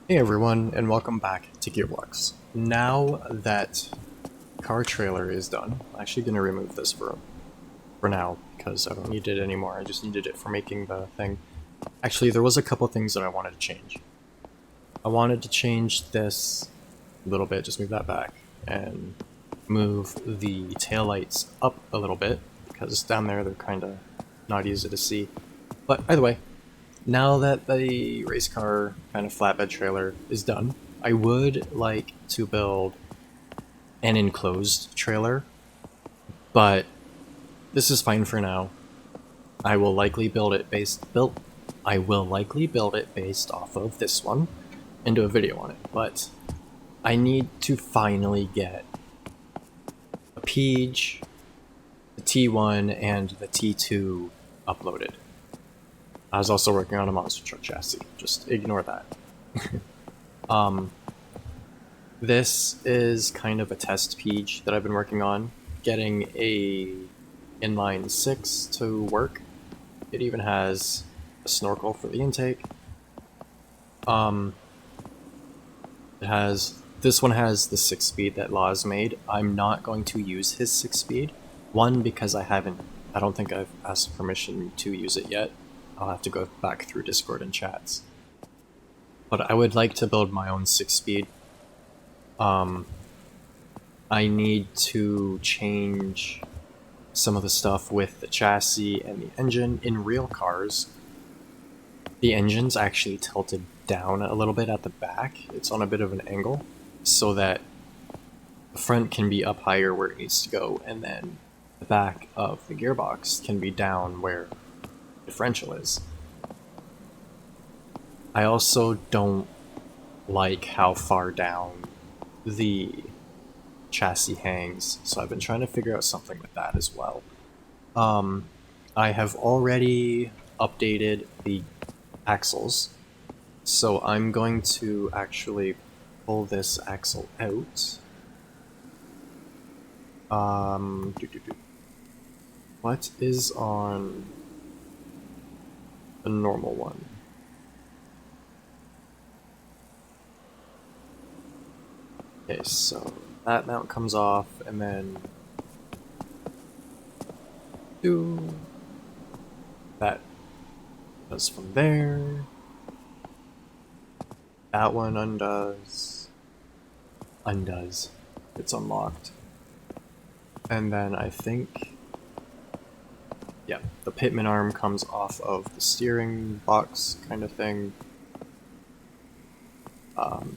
Hey everyone, and welcome back to Gearbox. Now that car trailer is done, I'm actually going to remove this for now, because I don't need it anymore. I just needed it for making the thing. Actually, there was a couple things that I wanted to change. I wanted to change this a little bit, just move that back, and move the taillights up a little bit, because down there they're kind of not easy to see. But either way, now that the race car kind of flatbed trailer is done, I would like to build an enclosed trailer, but this is fine for now. I will likely build it based off of this one and do a video on it, but I need to finally get a Peej, the T1, and the T2 uploaded. I was also working on a monster truck chassis. Just ignore that. This is kind of a test Peej that I've been working on, getting a inline 6 to work. It even has a snorkel for the intake. This one has the 6-speed that Law's made. I'm not going to use his 6-speed. One, because I don't think I've asked permission to use it yet. I'll have to go back through Discord and chats. But I would like to build my own 6-speed. I need to change some of the stuff with the chassis and the engine. In real cars, the engine's actually tilted down a little bit at the back. It's on a bit of an angle, so that the front can be up higher where it needs to go, and then the back of the gearbox can be down where the differential is. I also don't like how far down the chassis hangs, so I've been trying to figure out something with that as well. I have already updated the axles, so I'm going to actually pull this axle out. What is on the normal one? Okay, so that mount comes off, and then that does from there. That one undoes. It's unlocked. And then I think, yeah, the pitman arm comes off of the steering box kind of thing.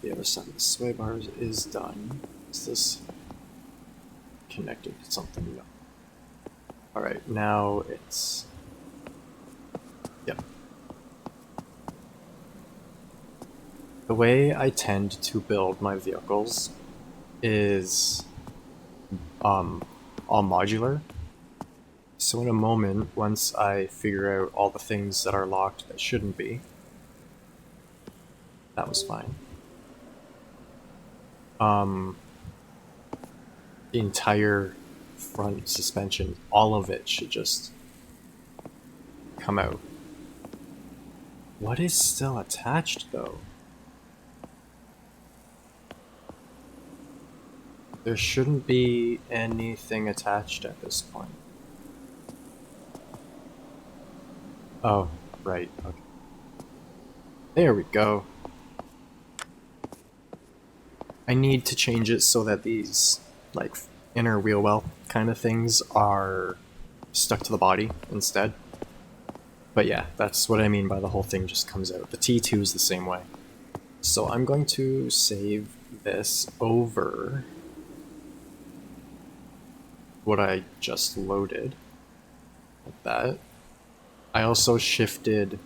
The other side of the sway bars is done. Is this connected to something? No. Alright, now it's... Yep. The way I tend to build my vehicles is all modular. So in a moment, once I figure out all the things that are locked that shouldn't be, that was fine. The entire front suspension, all of it should just come out. What is still attached though? There shouldn't be anything attached at this point. Oh, right, okay. There we go. I need to change it so that these, like, inner wheel well kind of things are stuck to the body instead. But yeah, that's what I mean by the whole thing just comes out. The T2 is the same way. So I'm going to save this over what I just loaded, like that. I also shifted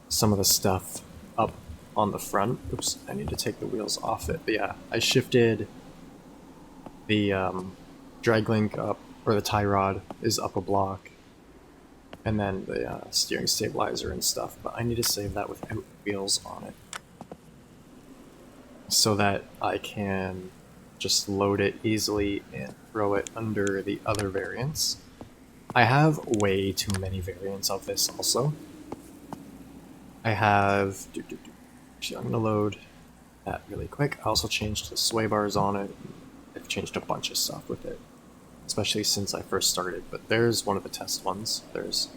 some of the stuff up on the front. Oops, I need to take the wheels off it. But yeah, I shifted the drag link up, or the tie rod is up a block, and then the steering stabilizer and stuff, but I need to save that without wheels on it, so that I can just load it easily and throw it under the other variants. I have way too many variants of this also. I have Actually, I'm gonna load that really quick. I also changed the sway bars on it. I've changed a bunch of stuff with it, especially since I first started. But there's one of the test ones. There's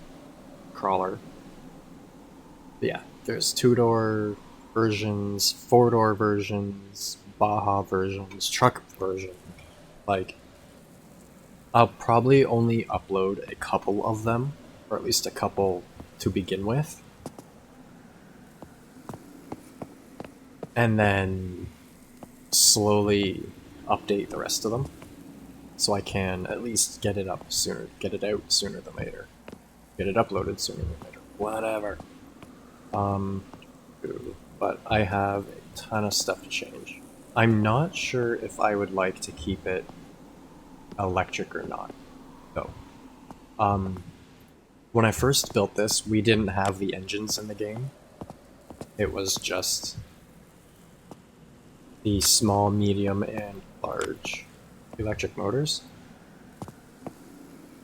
crawler. But yeah, there's 2-door versions, 4-door versions, Baja versions, truck version. Like, I'll probably only upload a couple of them, or at least a couple to begin with. And then slowly update the rest of them, so I can at least get it up sooner, get it out sooner than later, get it uploaded sooner than later, whatever. But I have a ton of stuff to change. I'm not sure if I would like to keep it electric or not, though. When I first built this, we didn't have the engines in the game. It was just the small, medium, and large electric motors.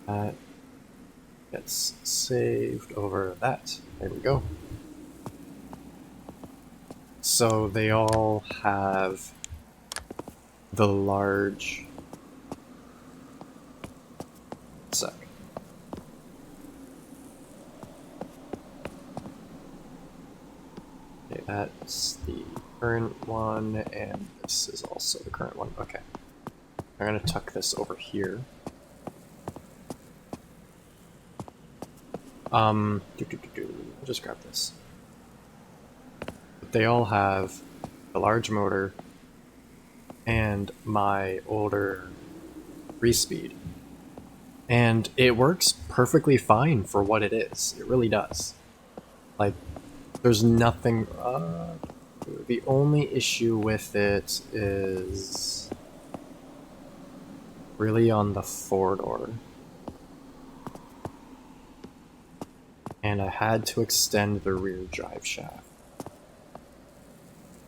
That gets saved over that. There we go. So they all have the large... Sec. Okay, that's the current one, and this is also the current one. Okay. I'm gonna tuck this over here. I'll just grab this. But they all have a large motor and my older 3-speed. And it works perfectly fine for what it is. It really does. Like, there's nothing... the only issue with it is really on the 4-door. And I had to extend the rear drive shaft.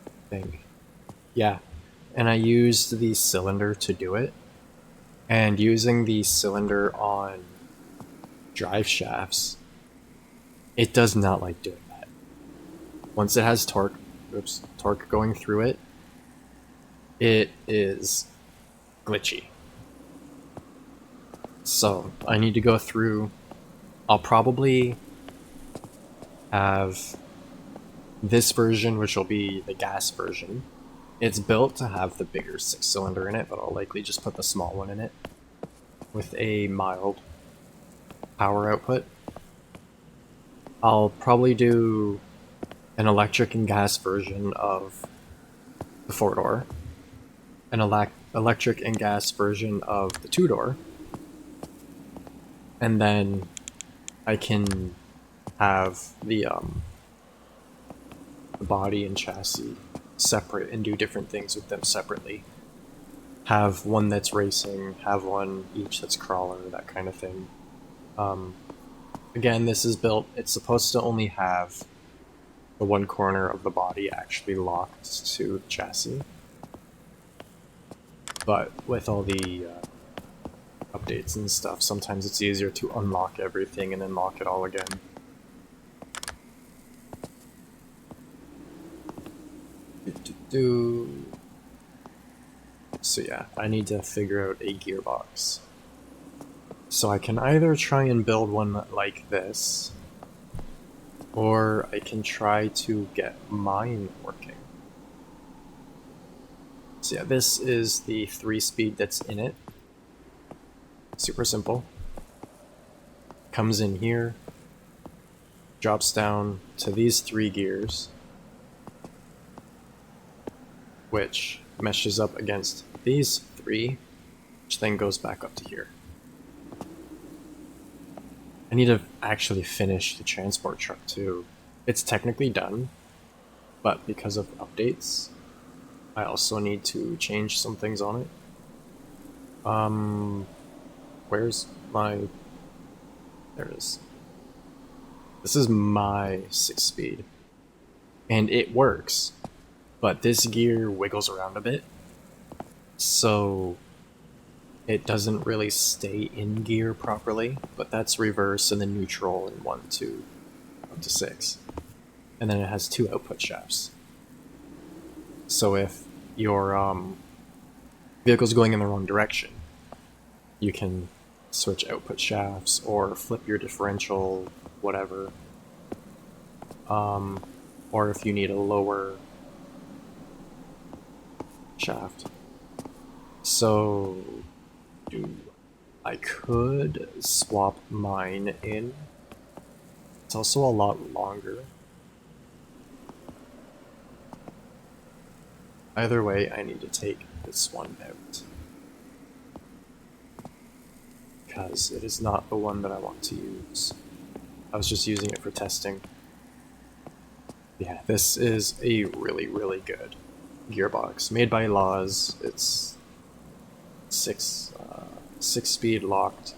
I think. Yeah. And I used the cylinder to do it. And using the cylinder on drive shafts, it does not like doing that. Once it has torque going through it, it is glitchy. So I need to go through. I'll probably have this version, which will be the gas version. It's built to have the bigger 6-cylinder in it, but I'll likely just put the small one in it with a mild power output. I'll probably do an electric and gas version of the 4-door, an electric and gas version of the 2-door, and then I can have the body and chassis separate and do different things with them separately. Have one that's racing, have one each that's crawler, that kind of thing. Again, this is built, it's supposed to only have the one corner of the body actually locked to the chassis. But with all the updates and stuff, sometimes it's easier to unlock everything and then lock it all again. So yeah, I need to figure out a gearbox. So I can either try and build one like this, or I can try to get mine working. So yeah, this is the 3-speed that's in it. Super simple. Comes in here, drops down to these 3 gears, which meshes up against these 3, which then goes back up to here. I need to actually finish the transport truck too. It's technically done, but because of updates, I also need to change some things on it. Where's my... There it is. This is my 6-speed. And it works, but this gear wiggles around a bit, so it doesn't really stay in gear properly, but that's reverse and then neutral in 1 to up to 6. And then it has 2 output shafts. So if your vehicle's going in the wrong direction, you can switch output shafts or flip your differential, whatever. Or if you need a lower shaft. So I could swap mine in. It's also a lot longer. Either way, I need to take this one out, because it is not the one that I want to use. I was just using it for testing. Yeah, this is a really, really good gearbox. Made by Laws. It's six speed locked.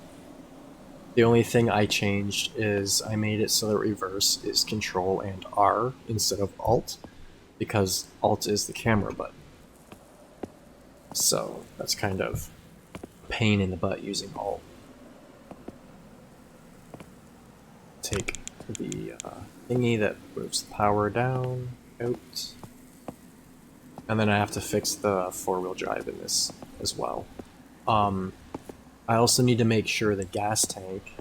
The only thing I changed is I made it so that reverse is Control and R instead of Alt, because Alt is the camera button. So that's kind of a pain in the butt using Alt. Take the thingy that moves the power down, out, and then I have to fix the four-wheel drive in this as well. I also need to make sure the gas tank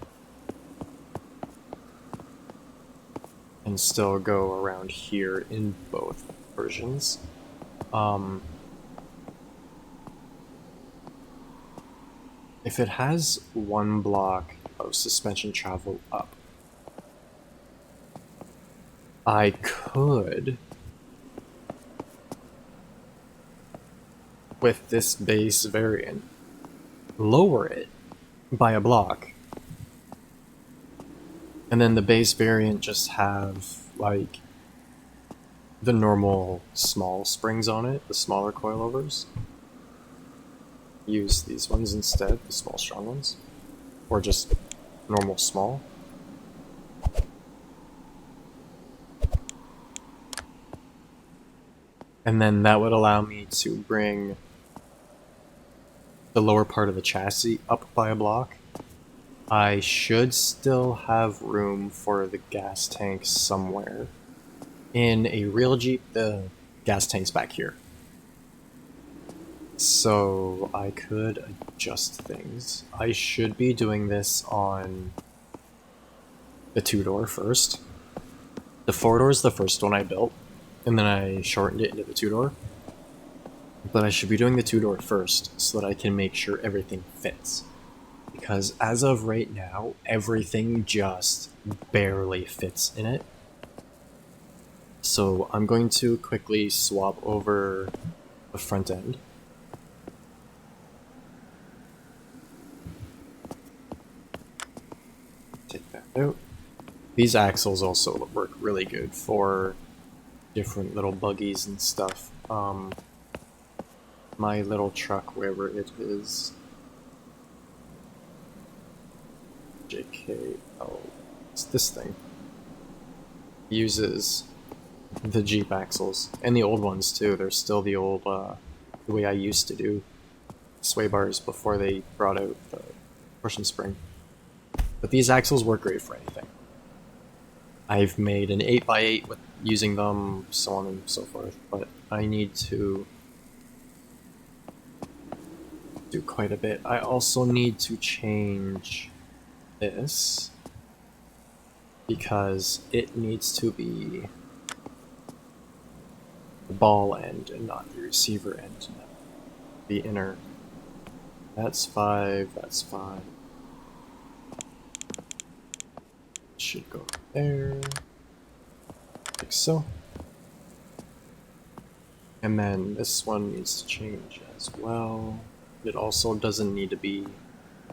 can still go around here in both versions. If it has one block of suspension travel up, I could, with this base variant, lower it by a block, and then the base variant just have like the normal small springs on it, the smaller coilovers. Use these ones instead, the small strong ones, or just normal small. And then that would allow me to bring the lower part of the chassis up by a block. I should still have room for the gas tank somewhere. In a real Jeep, the gas tank's back here. So I could adjust things. I should be doing this on the two-door first. The four-door is the first one I built, and then I shortened it into the two-door. But I should be doing the two-door first so that I can make sure everything fits. Because as of right now, everything just barely fits in it. So I'm going to quickly swap over the front end. Take that out. These axles also work really good for different little buggies and stuff. My little truck, wherever it is, JK, oh, it's this thing, uses the Jeep axles, and the old ones too. They're still the old, the way I used to do sway bars before they brought out the torsion spring. But these axles work great for anything. I've made an 8x8 with using them, so on and so forth, but I need to do quite a bit. I also need to change this because it needs to be the ball end and not the receiver end. The inner. That's 5, that's 5. Should go there, like so. And then this one needs to change as well. It also doesn't need to be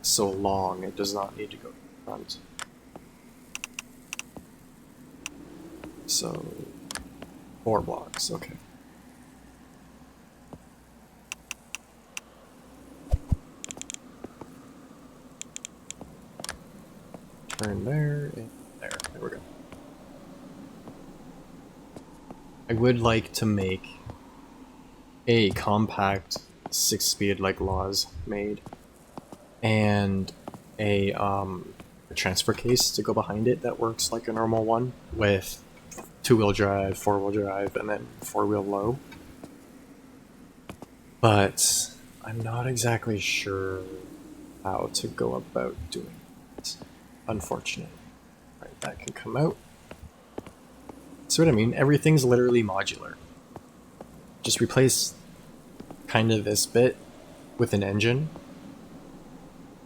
so long. It does not need to go to the front. So 4 blocks, okay. Turn there, and there we go. I would like to make a compact 6-speed like Laws made, and a transfer case to go behind it that works like a normal one with 2-wheel drive, 4-wheel drive, and then 4-wheel low. But I'm not exactly sure how to go about doing it, unfortunately. Right, that can come out. See what I mean? Everything's literally modular. Just replace kind of this bit with an engine,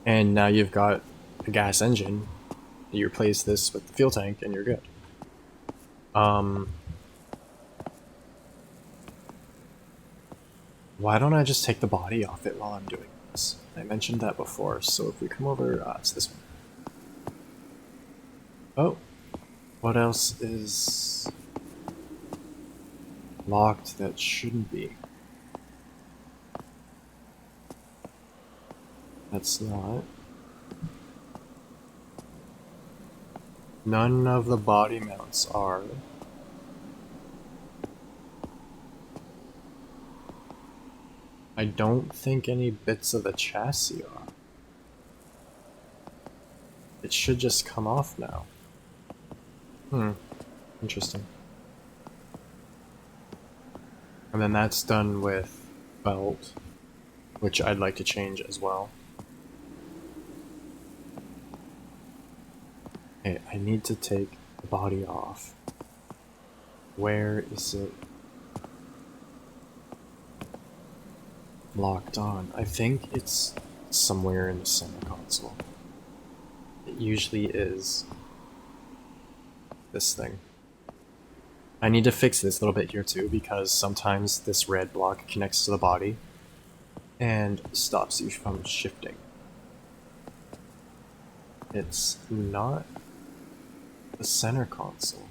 and now you've got a gas engine. You replace this with the fuel tank, and you're good. Why don't I just take the body off it while I'm doing this? I mentioned that before, so if we come over, it's this one. Oh, what else is locked that shouldn't be? That's not. None of the body mounts are. I don't think any bits of the chassis are. It should just come off now. Interesting. And then that's done with belt, which I'd like to change as well. Okay, I need to take the body off. Where is it locked on? I think it's somewhere in the center console. It usually is this thing. I need to fix this little bit here too, because sometimes this red block connects to the body and stops you from shifting. It's not the center console.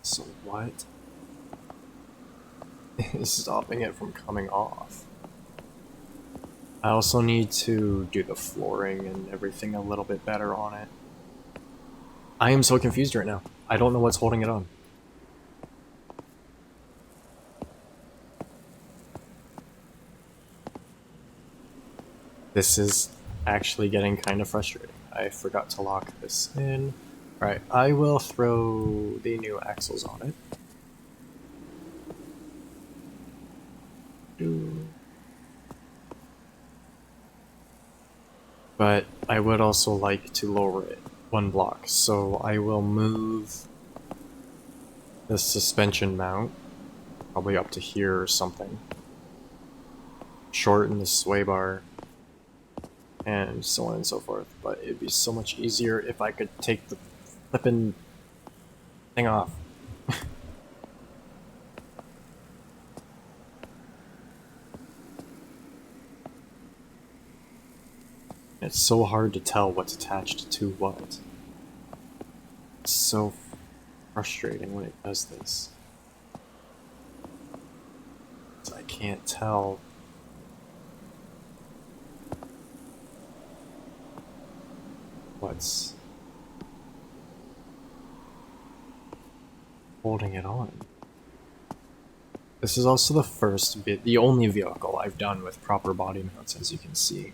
So what is stopping it from coming off? I also need to do the flooring and everything a little bit better on it. I am so confused right now. I don't know what's holding it on. This is actually getting kind of frustrating. I forgot to lock this in. Alright, I will throw the new axles on it. But I would also like to lower it one block, so I will move the suspension mount probably up to here or something. Shorten the sway bar, and so on and so forth. But it'd be so much easier if I could take the flippin' thing off. It's so hard to tell what's attached to what. It's so frustrating when it does this. I can't tell what's holding it on. This is also the only vehicle I've done with proper body mounts, as you can see.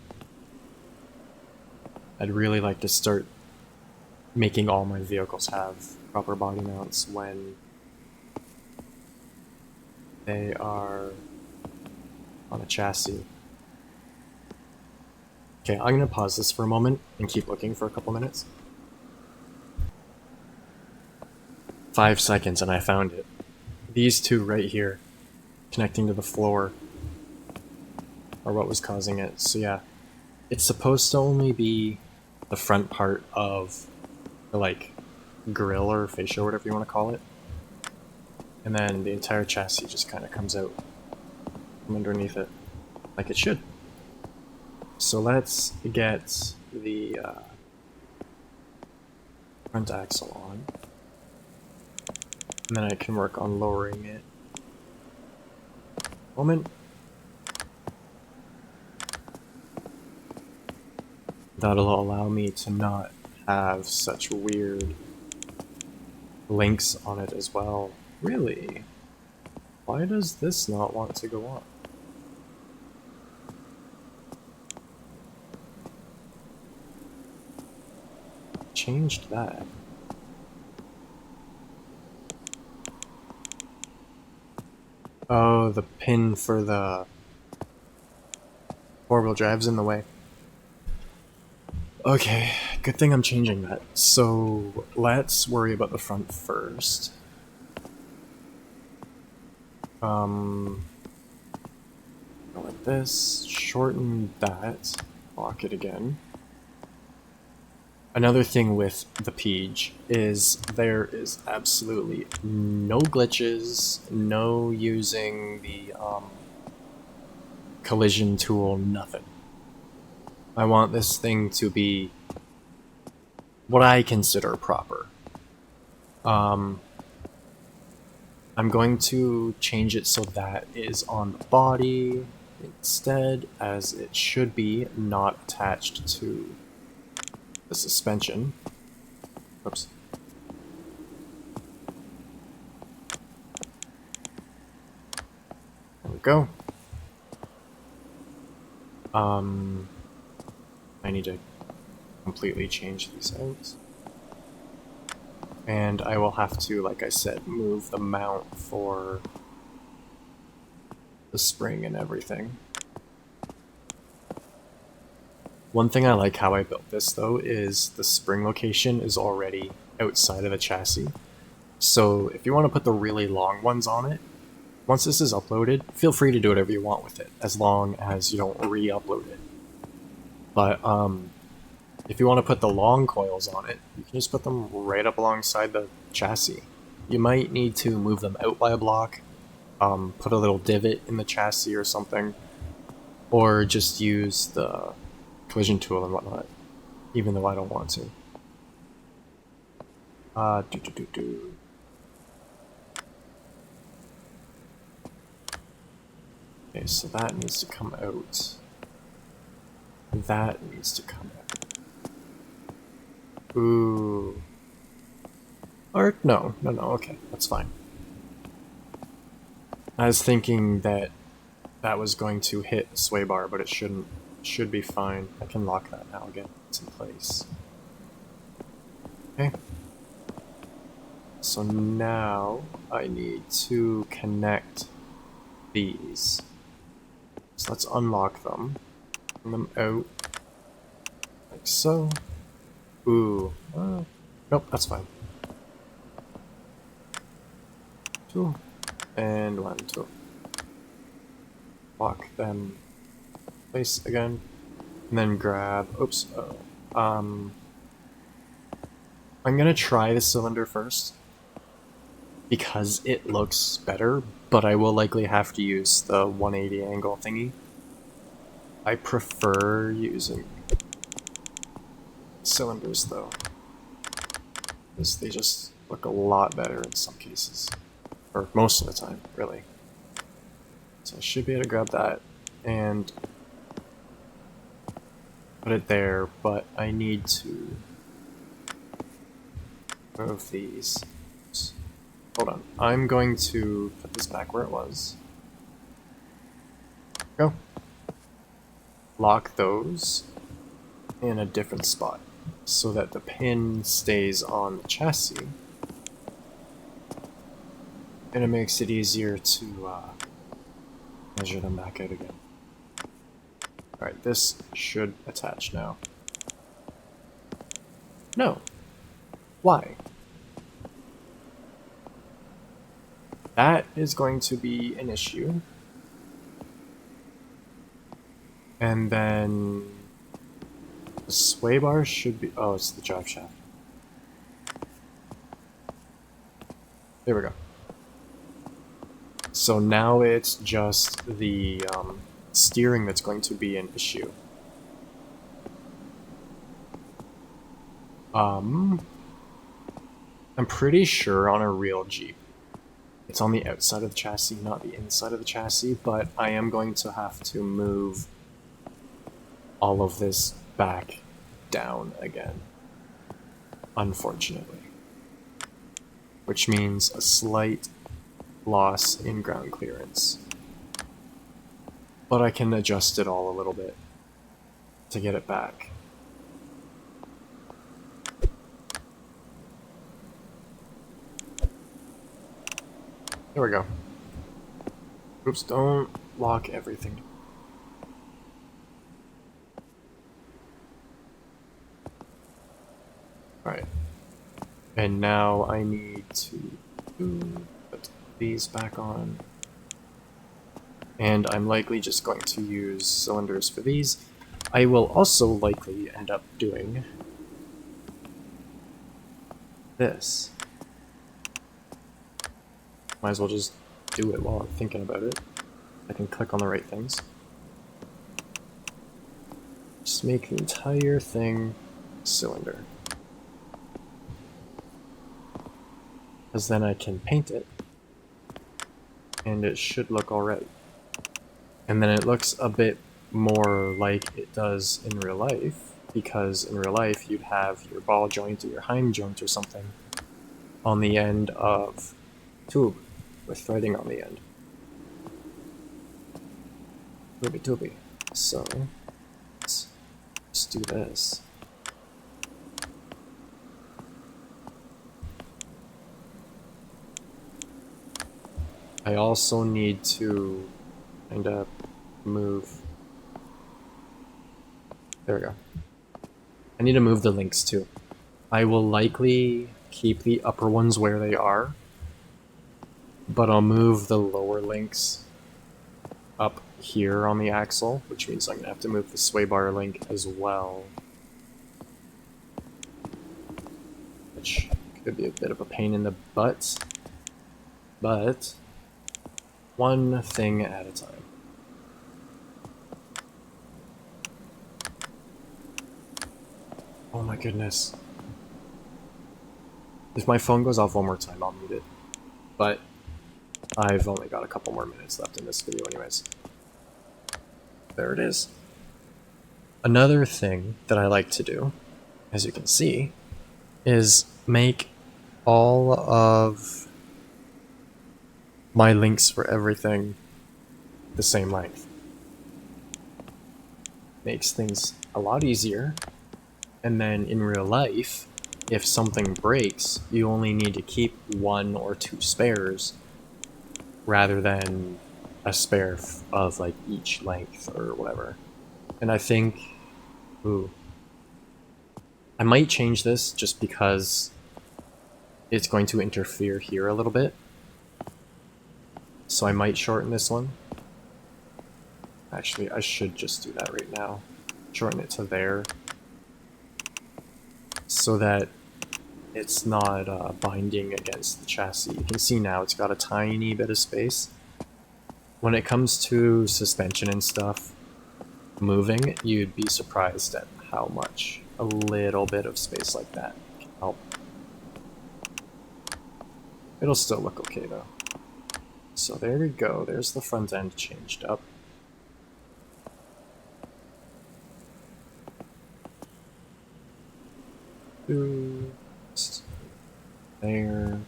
I'd really like to start making all my vehicles have proper body mounts when they are on a chassis. Okay, I'm gonna pause this for a moment and keep looking for a couple minutes. 5 seconds and I found it. These two right here, connecting to the floor, are what was causing it. So yeah, it's supposed to only be the front part of the, like, grill or fascia or whatever you want to call it. And then the entire chassis just kind of comes out from underneath it, like it should. So let's get the front axle on. And then I can work on lowering it. Moment. That'll allow me to not have such weird links on it as well. Really? Why does this not want to go on? changed that. Oh, the pin for the four-wheel drive's in the way. Okay, good thing I'm changing that. So let's worry about the front first. Go like this, shorten that, lock it again. Another thing with the Peej is there is absolutely no glitches, no using the collision tool, nothing. I want this thing to be what I consider proper. I'm going to change it so that is on the body instead, as it should be not attached to the suspension. Oops. There we go. I need to completely change these out. And I will have to, like I said, move the mount for the spring and everything. One thing I like how I built this, though, is the spring location is already outside of the chassis. So if you want to put the really long ones on it, once this is uploaded, feel free to do whatever you want with it, as long as you don't re-upload it. But if you want to put the long coils on it, you can just put them right up alongside the chassis. You might need to move them out by a block, put a little divot in the chassis or something, or just use the collision tool and whatnot, even though I don't want to. Okay, so that needs to come out. That needs to come out. Ooh. Or, no, okay, that's fine. I was thinking that that was going to hit the sway bar, but it shouldn't. It should be fine. I can lock that now again. It's in place. Okay. So now I need to connect these. So let's unlock them. Bring them out. Like so. Ooh. Nope, that's fine. 2. And 1, 2. Lock them in place again. And then grab... Oops. I'm gonna try the cylinder first, because it looks better, but I will likely have to use the 180 angle thingy. I prefer using cylinders though, because they just look a lot better in some cases, or most of the time, really. So I should be able to grab that and put it there, but I need to move these. Hold on, I'm going to put this back where it was. Go. Lock those in a different spot so that the pin stays on the chassis, and it makes it easier to measure them back out again. Alright, this should attach now. No. Why? That is going to be an issue. And then the sway bar should be... Oh, it's the drive shaft. There we go. So now it's just the steering that's going to be an issue. I'm pretty sure on a real Jeep, it's on the outside of the chassis, not the inside of the chassis, but I am going to have to move all of this back down again, unfortunately. Which means a slight loss in ground clearance. But I can adjust it all a little bit to get it back. There we go. Oops, don't lock everything. Alright. And now I need to put these back on. And I'm likely just going to use cylinders for these. I will also likely end up doing this. Might as well just do it while I'm thinking about it. I can click on the right things. Just make the entire thing cylinder. Because then I can paint it, and it should look alright. And then it looks a bit more like it does in real life, because in real life you'd have your ball joint or your hind joint or something on the end of tube with threading on the end. Tooby. So let's just do this. I also need to kind of move. There we go. I need to move the links too. I will likely keep the upper ones where they are, but I'll move the lower links up here on the axle, which means I'm going to have to move the sway bar link as well. Which could be a bit of a pain in the butt, but one thing at a time. Oh my goodness. If my phone goes off one more time, I'll mute it. But I've only got a couple more minutes left in this video anyways. There it is. Another thing that I like to do, as you can see, is make all of my links for everything the same length. Makes things a lot easier, and then in real life, if something breaks, you only need to keep 1 or 2 spares rather than a spare of like each length or whatever. And I think, I might change this just because it's going to interfere here a little bit. So I might shorten this one. Actually, I should just do that right now. Shorten it to there. So that it's not binding against the chassis. You can see now it's got a tiny bit of space. When it comes to suspension and stuff, moving, you'd be surprised at how much a little bit of space like that can help. It'll still look okay though. So there we go, there's the front end changed up. There.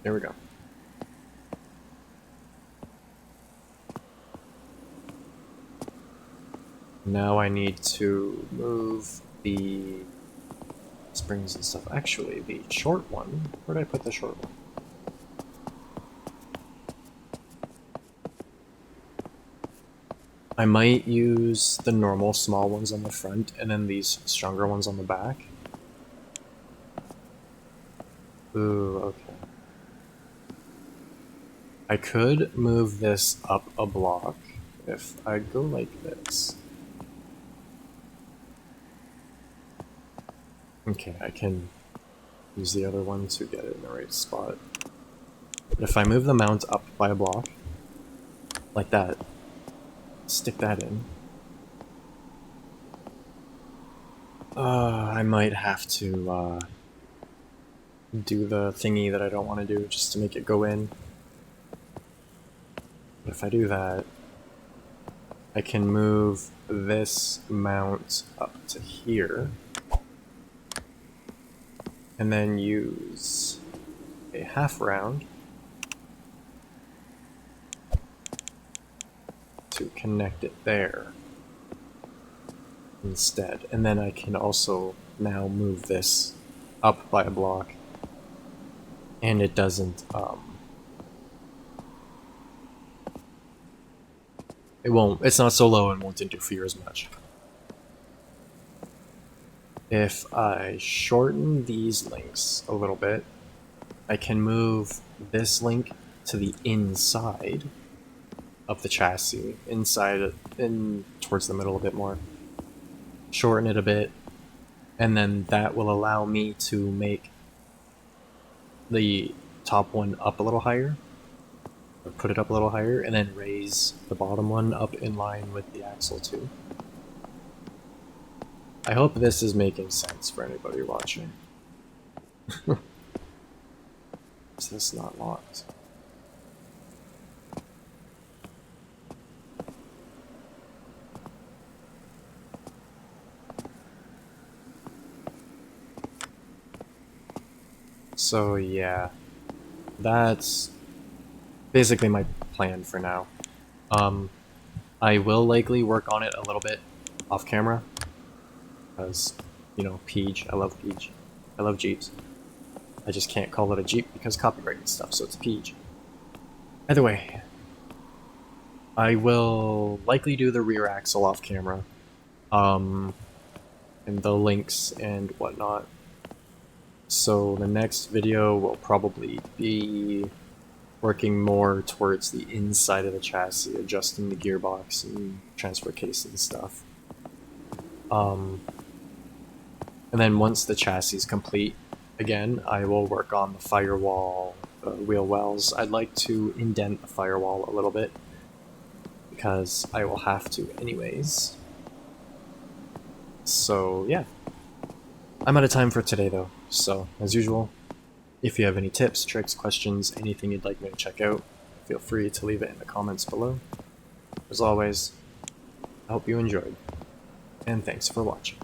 There we go. Now I need to move the springs and stuff. Actually, the short one, where did I put the short one? I might use the normal small ones on the front and then these stronger ones on the back. Ooh, okay. I could move this up a block if I go like this. Okay, I can use the other one to get it in the right spot. But if I move the mount up by a block, like that, stick that in. I might have to do the thingy that I don't want to do just to make it go in. But if I do that, I can move this mount up to here. And then use a half round to connect it there. instead. And then I can also now move this up by a block, and it doesn't, it's not so low and won't interfere as much. If I shorten these links a little bit, I can move this link to the inside of the chassis, towards the middle a bit more. Shorten it a bit, and then that will allow me to make the top one up a little higher, or put it up a little higher, and then raise the bottom one up in line with the axle too. I hope this is making sense for anybody watching. Is this not locked? So yeah, that's basically my plan for now. I will likely work on it a little bit off camera, because, you know, Peej, I love Peej. I love Jeeps. I just can't call it a Jeep because copyright and stuff, so it's a Peej. Either way, I will likely do the rear axle off camera, and the links and whatnot. So the next video will probably be working more towards the inside of the chassis, adjusting the gearbox and transfer case and stuff. And then once the chassis is complete, again, I will work on the firewall, wheel wells. I'd like to indent the firewall a little bit, because I will have to anyways. So yeah, I'm out of time for today though, so as usual, if you have any tips, tricks, questions, anything you'd like me to check out, feel free to leave it in the comments below. As always, I hope you enjoyed, and thanks for watching.